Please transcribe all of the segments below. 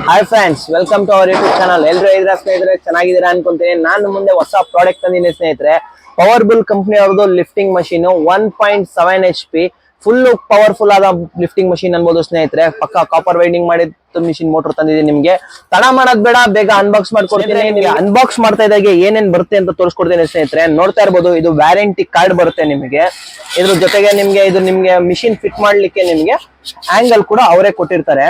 Hi friends, welcome to our YouTube channel. ಎಲ್ಲರೂ ಸ್ನೇಹಿತರೆ ಚೆನ್ನಾಗಿದ್ದೀರಾ ಅನ್ಕೊಂತೀನಿ. ನಾನು ಮುಂದೆ ಹೊಸ ಪ್ರಾಡಕ್ಟ್ ತಂದಿದ್ದೀನಿ ಸ್ನೇಹಿತರೆ. ಪವರ್ಬುಲ್ ಕಂಪನಿ ಅವ್ರದ್ದು lifting machine 1.7 HP full powerful ಆದ ಲಿಫ್ಟಿಂಗ್ ಮಷೀನ್ ಅನ್ಬೋದು ಸ್ನೇಹಿತರೆ. ಪಕ್ಕ ಕಾಪರ್ ವೈಂಡಿಂಗ್ ಮಾಡಿದ ಮಿಷಿನ್ ಮೋಟರ್ ತಂದಿದ್ದೀನಿ. ನಿಮ್ಗೆ ತಡ ಮಾಡೋದ್ ಬೇಡ, ಬೇಗ ಅನ್ಬಾಕ್ಸ್ ಮಾಡ್ಕೊಡ್ತೀನಿ. ನಿಮ್ಗೆ ಅನ್ಬಾಕ್ಸ್ ಮಾಡ್ತಾ ಇದ್ದಾಗೆ ಏನೇನ್ ಬರುತ್ತೆ ಅಂತ ತೋರಿಸ್ಕೊಡ್ತೀನಿ ಸ್ನೇಹಿತರೆ. ನೋಡ್ತಾ ಇರ್ಬೋದು, ಇದು ವ್ಯಾರಂಟಿ ಕಾರ್ಡ್ ಬರುತ್ತೆ ನಿಮಗೆ. ಇದ್ರ ಜೊತೆಗೆ ನಿಮ್ಗೆ ಮಿಷಿನ್ ಫಿಟ್ ಮಾಡ್ಲಿಕ್ಕೆ ನಿಮ್ಗೆ ಆಂಗಲ್ ಕೂಡ ಅವರೇ ಕೊಟ್ಟಿರ್ತಾರೆ,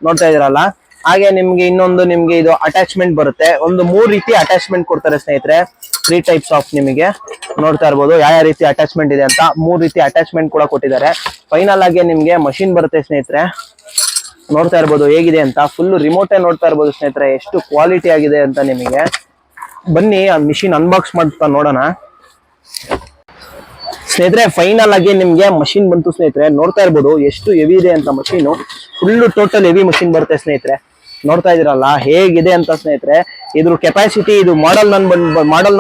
ನೋಡ್ತಾ ಇದೀರಲ್ಲ. ಹಾಗೆ ನಿಮ್ಗೆ ಇನ್ನೊಂದು ಇದು ಅಟ್ಯಾಚ್ಮೆಂಟ್ ಬರುತ್ತೆ. ಒಂದು 3 ರೀತಿ ಅಟ್ಯಾಚ್ಮೆಂಟ್ ಕೊಡ್ತಾರೆ ಸ್ನೇಹಿತರೆ. 3 ಟೈಪ್ಸ್ ಆಫ್ ನಿಮಗೆ ನೋಡ್ತಾ ಇರ್ಬೋದು ಯಾವ ರೀತಿ ಅಟ್ಯಾಚ್ಮೆಂಟ್ ಇದೆ ಅಂತ. 3 ರೀತಿ ಅಟ್ಯಾಚ್ಮೆಂಟ್ ಕೂಡ ಕೊಟ್ಟಿದ್ದಾರೆ. ಫೈನಲ್ ಆಗಿ ನಿಮ್ಗೆ ಮಷಿನ್ ಬರುತ್ತೆ ಸ್ನೇಹಿತರೆ. ನೋಡ್ತಾ ಇರ್ಬೋದು ಹೇಗಿದೆ ಅಂತ. ಫುಲ್ ರಿಮೋಟೇ ನೋಡ್ತಾ ಇರ್ಬೋದು ಸ್ನೇಹಿತರೆ, ಎಷ್ಟು ಕ್ವಾಲಿಟಿ ಆಗಿದೆ ಅಂತ ನಿಮಗೆ. ಬನ್ನಿ ಆ ಮಿಷಿನ್ ಅನ್ಬಾಕ್ಸ್ ಮಾಡ್ತಾ ನೋಡೋಣ ಸ್ನೇಹಿತರೆ. ಫೈನಲ್ ಆಗಿ ನಿಮ್ಗೆ ಮಷಿನ್ ಬಂತು ಸ್ನೇಹಿತರೆ. ನೋಡ್ತಾ ಇರ್ಬೋದು ಎಷ್ಟು ಹೆವಿ ಇದೆ ಅಂತ machine. Full total heavy machine ಬರುತ್ತೆ ಸ್ನೇಹಿತರೆ. ನೋಡ್ತಾ ಇದೀರಲ್ಲ ಹೇಗಿದೆ ಅಂತ ಸ್ನೇಹಿತರೆ. ಇದ್ರ ಕೆಪಾಸಿಟಿ, ಇದು ಮಾಡೆಲ್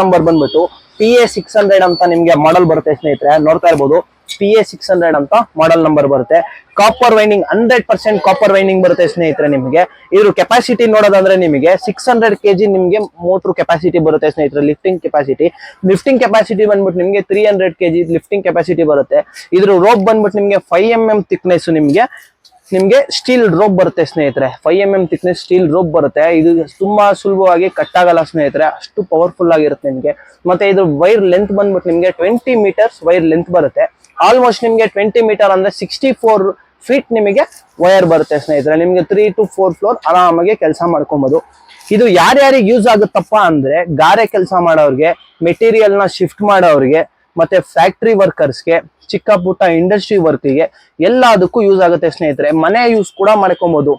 ನಂಬರ್ ಬಂದ್ಬಿಟ್ಟು PA600 ಅಂತ ನಿಮ್ಗೆ ಮಾಡೆಲ್ ಬರುತ್ತೆ ಸ್ನೇಹಿತರೆ. ನೋಡ್ತಾ ಇರ್ಬೋದು PA600 ಅಂತ ಮಾಡೆಲ್ ನಂಬರ್ ಬರುತ್ತೆ. ಕಾಪರ್ ವೈಂಡಿಂಗ್ 100% ಕಾಪರ್ ವೈಂಡಿಂಗ್ ಬರುತ್ತೆ ಸ್ನೇಹಿತರೆ. ನಿಮಗೆ ಇದ್ರ ಕೆಪಾಸಿಟಿ ನೋಡೋದಂದ್ರೆ ನಿಮಗೆ 600 kg ನಿಮ್ಗೆ ಮೋಟರ್ ಕೆಪಾಸಿಟಿ ಬರುತ್ತೆ ಸ್ನೇಹಿತರೆ. ಲಿಫ್ಟಿಂಗ್ ಕೆಪಾಸಿಟಿ ಬಂದ್ಬಿಟ್ಟು ನಿಮ್ಗೆ 300 kg ಲಿಫ್ಟಿಂಗ್ ಕೆಪಾಸಿಟಿ ಬರುತ್ತೆ. ಇದ್ರ ರೋಪ್ ಬಂದ್ಬಿಟ್ಟು ನಿಮ್ಗೆ 5 mm ಥಿಕ್ನೆಸ್ ನಿಮ್ಗೆ ಸ್ಟೀಲ್ ರೋಪ್ ಬರುತ್ತೆ ಸ್ನೇಹಿತರೆ. 5 mm ಥಿಕ್ನೆಸ್ ಸ್ಟೀಲ್ ರೋಪ್ ಬರುತ್ತೆ. ಇದು ತುಂಬಾ ಸುಲಭವಾಗಿ ಕಟ್ ಆಗಲ್ಲ ಸ್ನೇಹಿತರೆ, ಅಷ್ಟು ಪವರ್ಫುಲ್ ಆಗಿರುತ್ತೆ ನಿಮ್ಗೆ. ಮತ್ತೆ ಇದು ವೈರ್ ಲೆಂತ್ ಬಂದ್ಬಿಟ್ಟು ನಿಮ್ಗೆ 20 meters ವೈರ್ ಲೆಂತ್ ಬರುತ್ತೆ. ಆಲ್ಮೋಸ್ಟ್ ನಿಮ್ಗೆ 20 meter ಅಂದ್ರೆ 64 feet ನಿಮಗೆ ವೈರ್ ಬರುತ್ತೆ ಸ್ನೇಹಿತರೆ. ನಿಮ್ಗೆ 3 to 4 floor ಆರಾಮಾಗಿ ಕೆಲಸ ಮಾಡ್ಕೊಬಹುದು. ಇದು ಯಾರ್ಯಾರಿಗೆ ಯೂಸ್ ಆಗುತ್ತಪ್ಪ ಅಂದ್ರೆ, ಗಾರೆ ಕೆಲಸ ಮಾಡೋರ್ಗೆ, ಮೆಟೀರಿಯಲ್ ನ ಶಿಫ್ಟ್ ಮಾಡೋರ್ಗೆ, ಮತ್ತೆ ಫ್ಯಾಕ್ಟ್ರಿ ವರ್ಕರ್ಸ್ಗೆ, ಚಿಕ್ಕ ಪುಟ್ಟ ಇಂಡಸ್ಟ್ರಿ ವರ್ಕ್ಗೆ ಎಲ್ಲದಕ್ಕೂ ಯೂಸ್ ಆಗುತ್ತೆ ಸ್ನೇಹಿತರೆ. ಮನೆ ಯೂಸ್ ಕೂಡ ಮಾಡ್ಕೊಬಹುದು.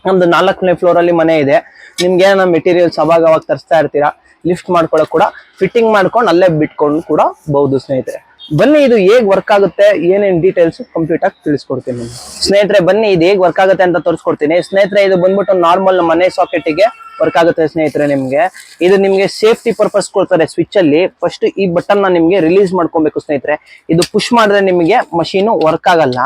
ನಮ್ದು 4ನೇ ಫ್ಲೋರ್ ಅಲ್ಲಿ ಮನೆ ಇದೆ. ನಿಮ್ಗೆ ಏನೋ ಮೆಟೀರಿಯಲ್ಸ್ ಅವಾಗ ತರಿಸ್ತಾ ಇರ್ತೀರಾ, ಲಿಫ್ಟ್ ಮಾಡ್ಕೊಳಕ್ ಕೂಡ ಫಿಟ್ಟಿಂಗ್ ಮಾಡ್ಕೊಂಡು ಅಲ್ಲೇ ಬಿಟ್ಕೊಂಡು ಕೂಡ ಬಹುದು ಸ್ನೇಹಿತರೆ. ಬನ್ನಿ ಇದು ಹೇಗ್ ವರ್ಕ್ ಆಗುತ್ತೆ, ಏನೇನ್ ಡೀಟೇಲ್ಸ್ ಕಂಪ್ಲೀಟ್ ಆಗಿ ತಿಳಿಸ್ಕೊಡ್ತೀನಿ ಸ್ನೇಹಿತರೆ. ಬನ್ನಿ ಇದು ಹೇಗ್ ವರ್ಕ್ ಆಗುತ್ತೆ ಅಂತ ತೋರಿಸ್ಕೊಡ್ತೀನಿ ಸ್ನೇಹಿತರೆ. ಇದು ಬಂದ್ಬಿಟ್ಟು ನಾರ್ಮಲ್ ಮನೆ ಸಾಕೆಟ್ಗೆ ವರ್ಕ್ ಆಗುತ್ತೆ ಸ್ನೇಹಿತರೆ. ಇದು ನಿಮ್ಗೆ ಸೇಫ್ಟಿ ಪರ್ಪಸ್ ಕೊಡ್ತಾರೆ. ಸ್ವಿಚ್ ಅಲ್ಲಿ ಫಸ್ಟ್ ಈ ಬಟನ್ ನ ನಿಮ್ಗೆ ರಿಲೀಸ್ ಮಾಡ್ಕೊಬೇಕು ಸ್ನೇಹಿತರೆ. ಇದು ಪುಷ್ ಮಾಡಿದ್ರೆ ನಿಮಗೆ ಮಷೀನು ವರ್ಕ್ ಆಗಲ್ಲ.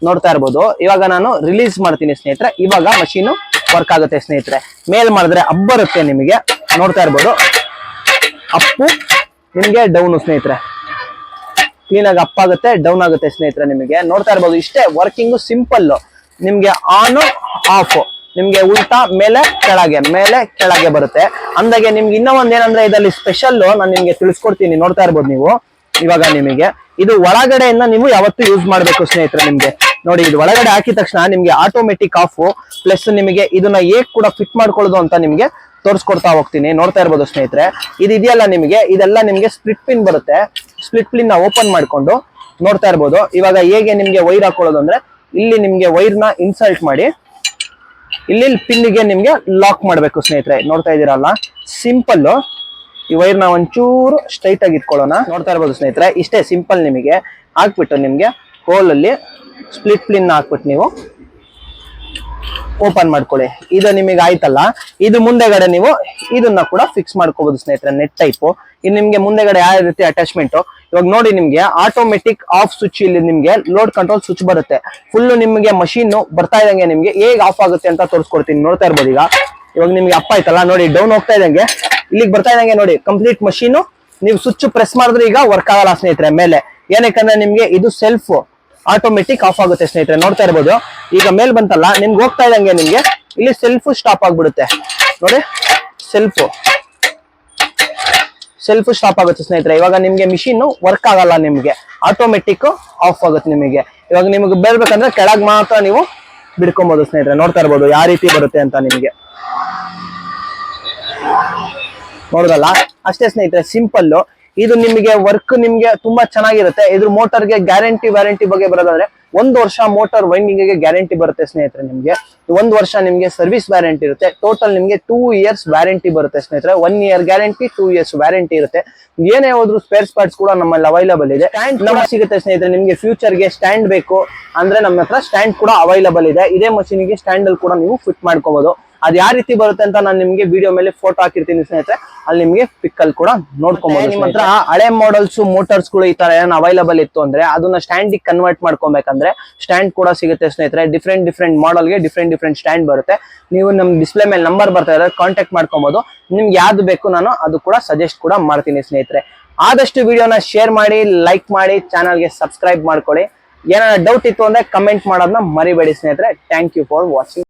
ನೋಡ್ತಾ ಇರ್ಬೋದು, ಇವಾಗ ನಾನು ರಿಲೀಸ್ ಮಾಡ್ತೀನಿ ಸ್ನೇಹಿತರೆ. ಇವಾಗ ಮಷೀನು ವರ್ಕ್ ಆಗುತ್ತೆ ಸ್ನೇಹಿತರೆ. ಮೇಲ್ ಮಾಡಿದ್ರೆ ಅಪ್ ಬರುತ್ತೆ ನಿಮಗೆ. ನೋಡ್ತಾ ಇರ್ಬೋದು, ಅಪ್ಪು ನಿಮ್ಗೆ ಡೌನ್ ಸ್ನೇಹಿತರೆ. ಕ್ಲೀನ್ ಆಗಿ ಅಪ್ ಆಗುತ್ತೆ, ಡೌನ್ ಆಗುತ್ತೆ ಸ್ನೇಹಿತರೆ. ನಿಮಗೆ ನೋಡ್ತಾ ಇರ್ಬೋದು, ಇಷ್ಟೇ ವರ್ಕಿಂಗ್ ಸಿಂಪಲ್. ನಿಮ್ಗೆ ಆನ್ ಆಫ್, ನಿಮ್ಗೆ ಉಲ್ಟಾ ಮೇಲೆ ಕೆಳಗೆ ಬರುತ್ತೆ. ಅಂದಾಗೆ ನಿಮ್ಗೆ ಇನ್ನೂ ಒಂದೇನಂದ್ರೆ ಇದರಲ್ಲಿ ಸ್ಪೆಷಲ್ ನಾನು ನಿಮ್ಗೆ ತಿಳಿಸ್ಕೊಡ್ತೀನಿ. ನೋಡ್ತಾ ಇರ್ಬೋದು ನೀವು. ಇವಾಗ ನಿಮಗೆ ಇದು ಒಳಗಡೆಯಿಂದ ನೀವು ಯಾವತ್ತೂ ಯೂಸ್ ಮಾಡ್ಬೇಕು ಸ್ನೇಹಿತರೆ. ನಿಮ್ಗೆ ನೋಡಿ, ಇದು ಒಳಗಡೆ ಹಾಕಿದ ತಕ್ಷಣ ನಿಮ್ಗೆ ಆಟೋಮೆಟಿಕ್ ಆಫ್, ಪ್ಲಸ್ ನಿಮಗೆ ಇದನ್ನ ಹೇಗ್ ಕೂಡ ಫಿಟ್ ಮಾಡ್ಕೊಳ್ಳೋದು ಅಂತ ನಿಮ್ಗೆ ತೋರಿಸ್ಕೊಡ್ತಾ ಹೋಗ್ತೀನಿ. ನೋಡ್ತಾ ಇರ್ಬೋದು ಸ್ನೇಹಿತರೆ, ಇದು ಇದೆಯಲ್ಲ ನಿಮಗೆ, ಇದೆಲ್ಲ ನಿಮ್ಗೆ ಸ್ಪ್ಲಿಟ್ ಪಿನ್ ಬರುತ್ತೆ. ಸ್ಪ್ಲಿಟ್ ಪಿನ್ ನ ಓಪನ್ ಮಾಡ್ಕೊಂಡು ನೋಡ್ತಾ ಇರ್ಬೋದು. ಇವಾಗ ಹೇಗೆ ನಿಮ್ಗೆ ವೈರ್ ಹಾಕೊಳ್ಳೋದು ಅಂದ್ರೆ, ಇಲ್ಲಿ ನಿಮ್ಗೆ ವೈರ್ ನ ಇನ್ಸರ್ಟ್ ಮಾಡಿ ಇಲ್ಲಿ ಪಿನ್ಗೆ ನಿಮ್ಗೆ ಲಾಕ್ ಮಾಡ್ಬೇಕು ಸ್ನೇಹಿತರೆ. ನೋಡ್ತಾ ಇದೀರಲ್ಲ, ಸಿಂಪಲ್. ಈ ವೈರ್ ನ ಒಂಚೂರು ಸ್ಟ್ರೈಟ್ ಆಗಿ ಇಟ್ಕೊಳ್ಳೋಣ. ನೋಡ್ತಾ ಇರ್ಬೋದು ಸ್ನೇಹಿತರೆ, ಇಷ್ಟೇ ಸಿಂಪಲ್. ನಿಮಗೆ ಹಾಕ್ಬಿಟ್ಟು ನಿಮ್ಗೆ ಹೋಲ್ ಅಲ್ಲಿ ಸ್ಪ್ಲಿಟ್ ಪಿನ್ ಹಾಕ್ಬಿಟ್ಟು ನೀವು ಓಪನ್ ಮಾಡ್ಕೊಳ್ಳಿ. ಇದು ನಿಮಗೆ ಆಯ್ತಲ್ಲ. ಇದು ಮುಂದೆಗಡೆ ನೀವು ಇದನ್ನ ಕೂಡ ಫಿಕ್ಸ್ ಮಾಡ್ಕೋಬಹುದು ಸ್ನೇಹಿತರೆ. Net type. ಇದು ನಿಮ್ಗೆ ಮುಂದೆಗಡೆ ಯಾವ ರೀತಿ ಅಟ್ಯಾಚ್ಮೆಂಟ್. ಇವಾಗ ನೋಡಿ, ನಿಮ್ಗೆ ಆಟೋಮೆಟಿಕ್ ಆಫ್ ಸ್ವಿಚ್, ಇಲ್ಲಿ ನಿಮ್ಗೆ ಲೋಡ್ ಕಂಟ್ರೋಲ್ ಸ್ವಿಚ್ ಬರುತ್ತೆ. ಫುಲ್ ನಿಮ್ಗೆ ಮಷೀನ್ ಬರ್ತಾ ಇದ್ದಂಗೆ ನಿಮ್ಗೆ ಹೇಗ್ ಆಫ್ ಆಗುತ್ತೆ ಅಂತ ತೋರಿಸ್ಕೊಡ್ತೀನಿ. ನೋಡ್ತಾ ಇರ್ಬೋದು. ಇವಾಗ ನಿಮ್ಗೆ ಅಪ್ ಆಯ್ತಲ್ಲ, ನೋಡಿ ಡೌನ್ ಹೋಗ್ತಾ ಇದ್ದಂಗೆ ಇಲ್ಲಿಗೆ ಬರ್ತಾ ಇದ್ದಂಗೆ ನೋಡಿ ಕಂಪ್ಲೀಟ್ ಮಷೀನು ನೀವು ಸ್ವಿಚ್ ಪ್ರೆಸ್ ಮಾಡಿದ್ರೆ ಈಗ ವರ್ಕ್ ಆಗಲ್ಲ ಸ್ನೇಹಿತರೆ ಮೇಲೆ. ಏನಕ್ಕಂದ್ರೆ ನಿಮ್ಗೆ ಇದು ಸೆಲ್ಫ್ ಆಟೋಮೆಟಿಕ್ ಆಫ್ ಆಗುತ್ತೆ ಸ್ನೇಹಿತರೆ. ನೋಡ್ತಾ ಇರ್ಬೋದು, ಈಗ ಮೇಲ್ ಬಂತಲ್ಲ, ನಿಮ್ಗೆ ಹೋಗ್ತಾ ಇದ್ದಂಗೆ ನಿಮ್ಗೆ ಇಲ್ಲಿ ಸೆಲ್ಫ್ ಸ್ಟಾಪ್ ಆಗ್ಬಿಡುತ್ತೆ ನೋಡಿ. ಸೆಲ್ಫ್ ಸ್ಟಾಪ್ ಆಗುತ್ತೆ ಸ್ನೇಹಿತರೆ. ಇವಾಗ ನಿಮ್ಗೆ ಮಿಷಿನ್ ವರ್ಕ್ ಆಗಲ್ಲ, ನಿಮ್ಗೆ ಆಟೋಮೆಟಿಕ್ ಆಫ್ ಆಗುತ್ತೆ. ನಿಮಗೆ ಇವಾಗ ನಿಮ್ಗೆ ಬೇರ್ಬೇಕಂದ್ರೆ ಕೆಳಗ್ ಮಾತ್ರ ನೀವು ಬಿಡ್ಕೊಬಹುದು ಸ್ನೇಹಿತರೆ. ನೋಡ್ತಾ ಇರ್ಬೋದು ಯಾವ ರೀತಿ ಬರುತ್ತೆ ಅಂತ ನಿಮ್ಗೆ. ನೋಡೋದಲ್ಲ, ಅಷ್ಟೇ ಸ್ನೇಹಿತರೆ, ಸಿಂಪಲ್. ಇದು ನಿಮಗೆ ವರ್ಕ್ ನಿಮ್ಗೆ ತುಂಬಾ ಚೆನ್ನಾಗಿರುತ್ತೆ. ಇದ್ರ ಮೋಟರ್ಗೆ ವ್ಯಾರಂಟಿ ಬಗ್ಗೆ ಬರೋದಾದ್ರೆ 1 ವರ್ಷ ಮೋಟರ್ ವೈಂಡಿಂಗ್ ಗೆ ಗ್ಯಾರಂಟಿ ಬರುತ್ತೆ ಸ್ನೇಹಿತರೆ. ನಿಮ್ಗೆ 1 ವರ್ಷ ನಿಮ್ಗೆ ಸರ್ವಿಸ್ ವ್ಯಾರಂಟಿ ಇರುತ್ತೆ. ಟೋಟಲ್ ನಿಮ್ಗೆ 2 years ವ್ಯಾರಂಟಿ ಬರುತ್ತೆ ಸ್ನೇಹಿತರೆ. 1 year ಗ್ಯಾರಂಟಿ, 2 years ವ್ಯಾರಂಟಿ ಇರುತ್ತೆ. ಏನೇ ಹೋದ್ರು ಸ್ಪೇರ್ ಪಾರ್ಟ್ಸ್ ಕೂಡ ನಮ್ಮಲ್ಲಿ ಅವೈಲಬಲ್ ಇದೆ. ಸ್ಟ್ಯಾಂಡ್ ಕೂಡ ಸಿಗುತ್ತೆ ಸ್ನೇಹಿತರೆ. ನಿಮ್ಗೆ ಫ್ಯೂಚರ್ ಗೆ ಸ್ಟ್ಯಾಂಡ್ ಬೇಕು ಅಂದ್ರೆ ನಮ್ಮ ಹತ್ರ ಸ್ಟ್ಯಾಂಡ್ ಕೂಡ ಅವೈಲಬಲ್ ಇದೆ. ಇದೇ ಮಷೀನ್ ಗೆ ಸ್ಟ್ಯಾಂಡ್ ಅಲ್ಲಿ ಕೂಡ ನೀವು ಫಿಟ್ ಮಾಡ್ಕೋಬಹುದು. ಅದು ಯಾವ ರೀತಿ ಬರುತ್ತೆ ಅಂತ ನಾನು ನಿಮ್ಗೆ ವಿಡಿಯೋ ಮೇಲೆ ಫೋಟೋ ಹಾಕಿರ್ತೀನಿ ಸ್ನೇಹಿತರೆ, ಅಲ್ಲಿ ನಿಮ್ಗೆ ಪಿಕ್ ಅಲ್ಲಿ ಕೂಡ ನೋಡ್ಕೊಬಹುದು. ನಿಮ್ಮ ಹತ್ರ ಹಳೆ ಮಾಡಲ್ಸ್ ಮೋಟರ್ಸ್ ಗಳು ಈ ತರ ಏನ್ ಅವೈಲಬಲ್ ಇತ್ತು ಅಂದ್ರೆ ಅದನ್ನ ಸ್ಟ್ಯಾಂಡ್ ಕನ್ವರ್ಟ್ ಮಾಡ್ಕೊಬೇಕಂದ್ರೆ ಸ್ಟ್ಯಾಂಡ್ ಕೂಡ ಸಿಗುತ್ತೆ ಸ್ನೇಹಿತರೆ. ಡಿಫ್ರೆಂಟ್ ಮಾಡಲ್ಗೆ ಡಿಫ್ರೆಂಟ್ ಸ್ಟ್ಯಾಂಡ್ ಬರುತ್ತೆ. ನೀವು ನಮ್ ಡಿಸ್ಪ್ಲೇ ಮೇಲೆ ನಂಬರ್ ಬರ್ತಾ ಇದ್ರೆ ಕಾಂಟ್ಯಾಕ್ಟ್ ಮಾಡ್ಕೊಬಹುದು. ನಿಮ್ಗೆ ಯಾವ್ದು ಬೇಕು ನಾನು ಅದು ಕೂಡ ಸಜೆಸ್ಟ್ ಕೂಡ ಮಾಡ್ತೀನಿ ಸ್ನೇಹಿತರೆ. ಆದಷ್ಟು ವಿಡಿಯೋನ ಶೇರ್ ಮಾಡಿ, ಲೈಕ್ ಮಾಡಿ, ಚಾನಲ್ಗೆ ಸಬ್ಸ್ಕ್ರೈಬ್ ಮಾಡ್ಕೊಳ್ಳಿ. ಏನಾದ್ರು ಡೌಟ್ ಇತ್ತು ಅಂದ್ರೆ ಕಮೆಂಟ್ ಮಾಡೋದನ್ನ ಮರಿಬೇಡಿ ಸ್ನೇಹಿತರೆ. Thank you for watching.